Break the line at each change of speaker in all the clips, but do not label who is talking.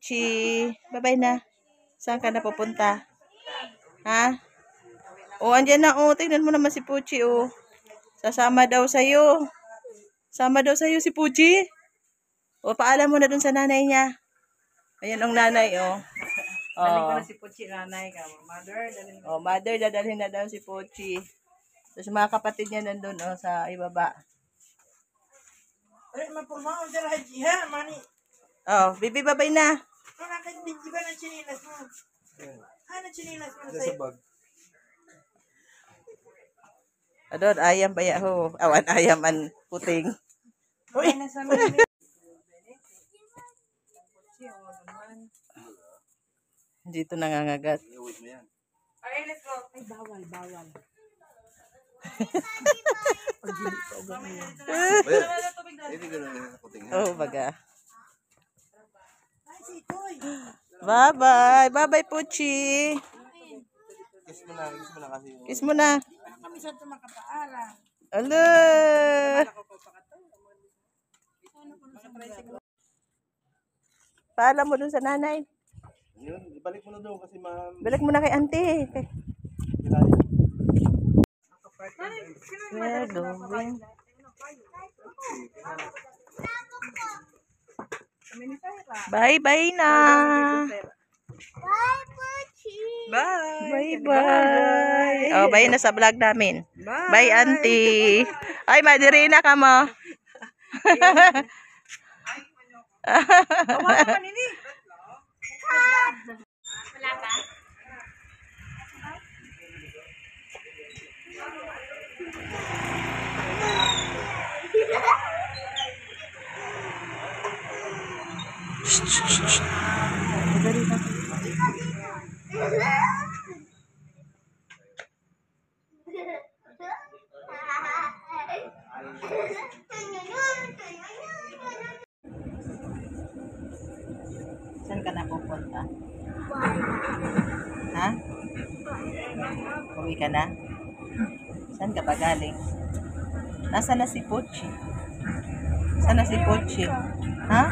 Puchi. Bye-bye na. Saan ka na pupunta? Ha? O, andyan na. O, tingnan mo naman si Puchi. O, sasama daw sa'yo. Sama daw sa'yo si Puchi. O, paalam mo na dun sa nanay niya. Ayan ang nanay, o.
Daling ko na si Puchi, nanay ka. Mother, daling ko.
O, mother, dadalhin na daw si Puchi. Tapos mga kapatid niya nandun, o, sa ibaba.
Ay, mapurmaon siya lahat siya, mani.
O, bibi, babay na.
Ano ka, di ba ng chinilas mo? Ano chinilas mo sa'yo?
Adon, ayam ba yaho? Awan, ayam an puting.
Uy!
Dito nangangagat.
Ay, let's go. Ay, bawal, bawal.
Oh, baga. Bye-bye. Bye-bye, Puchi.
Kiss mo na kasi.
Kiss mo na.
Kami sa tumakapaaral.
Alo. Paalam mo dun sa nanay.
Yun, ibalik mo na doon kasi
Balik mo na kay auntie. We're going. Bye-bye na.
Bye, Puchi.
Bye. Bye-bye. Oh, bye na sa vlog namin. Bye, auntie. Ay, Madirina ka mo.
Awa naman ini. Wala ba?
Saan ka na pupunta? Ha? Uwi ka na? Saan ka ba galing? Nasaan na si Puchi? Saan na si Puchi? Ha?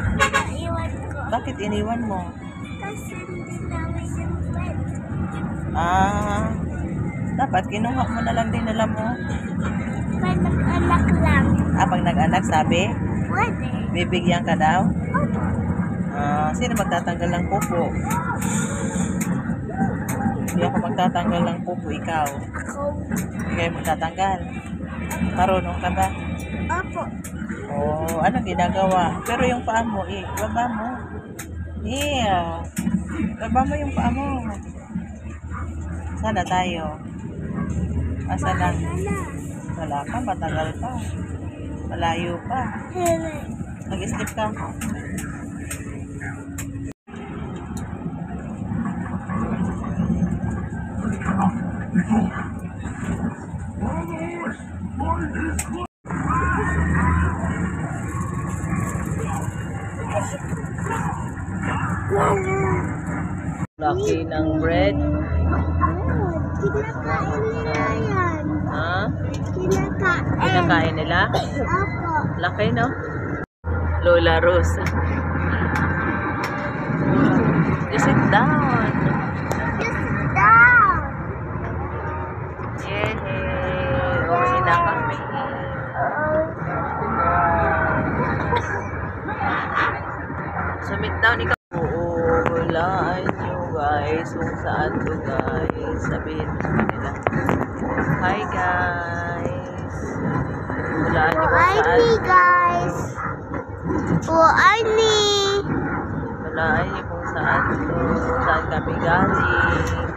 Iwan ko.
Bakit iniwan mo?
Kasi hindi namin yung pet.
Ah, dapat kinuha mo na lang din alam mo.
Pag nag-anak lang.
Ah, pag nag-anak sabi,
Pwede.
bibigyan ka daw?
Opo.
Ah, sino magtatanggal ng pupo? Hindi ako magtatanggal ng pupo, ikaw.
Ako.
Ikaw yung magtatanggal. Marunong ka ba?
Opo.
Oh, anong ginagawa? Pero yung paa mo, baba mo. Yeah. Baba mo yung paa mo. Sana tayo. Asa lang? Wala pa, matagal pa. Malayo pa. Nag-sleep ka. Laki ng bread.
Kinakain nila yan.
Ha?
Kinakain.
Kinakain nila?
Opo.
Laki, no? Lola Rosa. You sit down.
Just down.
Yay! Uwi na kami. Sumit down ikaw. Oo, hulaan nyo guys kung saan to guys. Sabihin mo sa kanila. Hi guys. Hulaan nyo kung saan.
Hi guys. Ani.
Hulaan nyo kung saan to. Saan kami galing.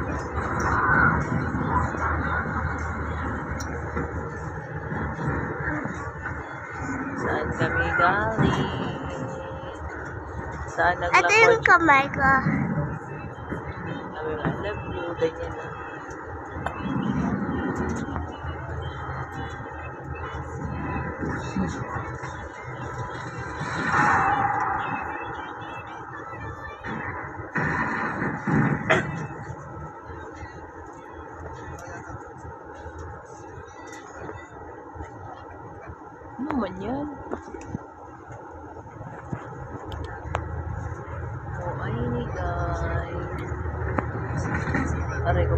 Saan kami galing. Saan
Ito yung
naglakad.
kamay ko.
Sabi nga, I love you. Ganyan na. Ano man yan? Oh, ay, guys. Aray ko.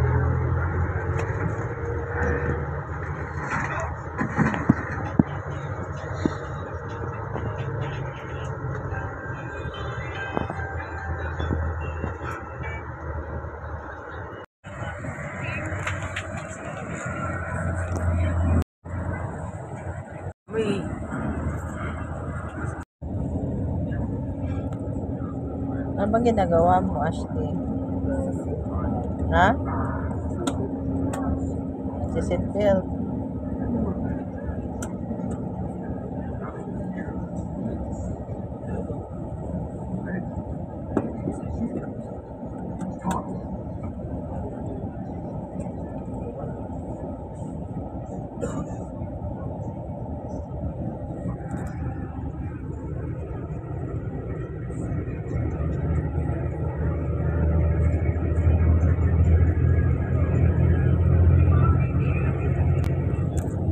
Uy. Ano bang ginagawa mo, Ashley? Ha? Nagsiseatbelt.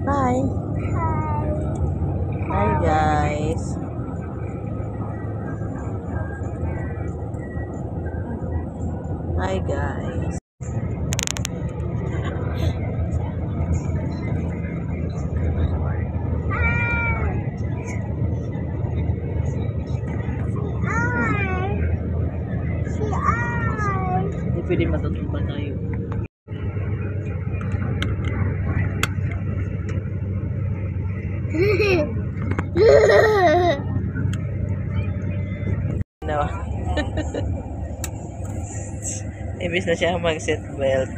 Hi. Hi guys. Hi guys. Hindi pwede matutupan tayo. No. Ibis na siya mag-seatbelt.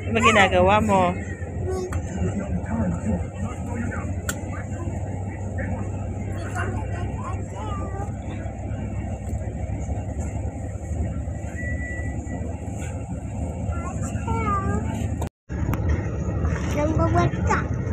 Ano ba ginagawa mo?
Number one.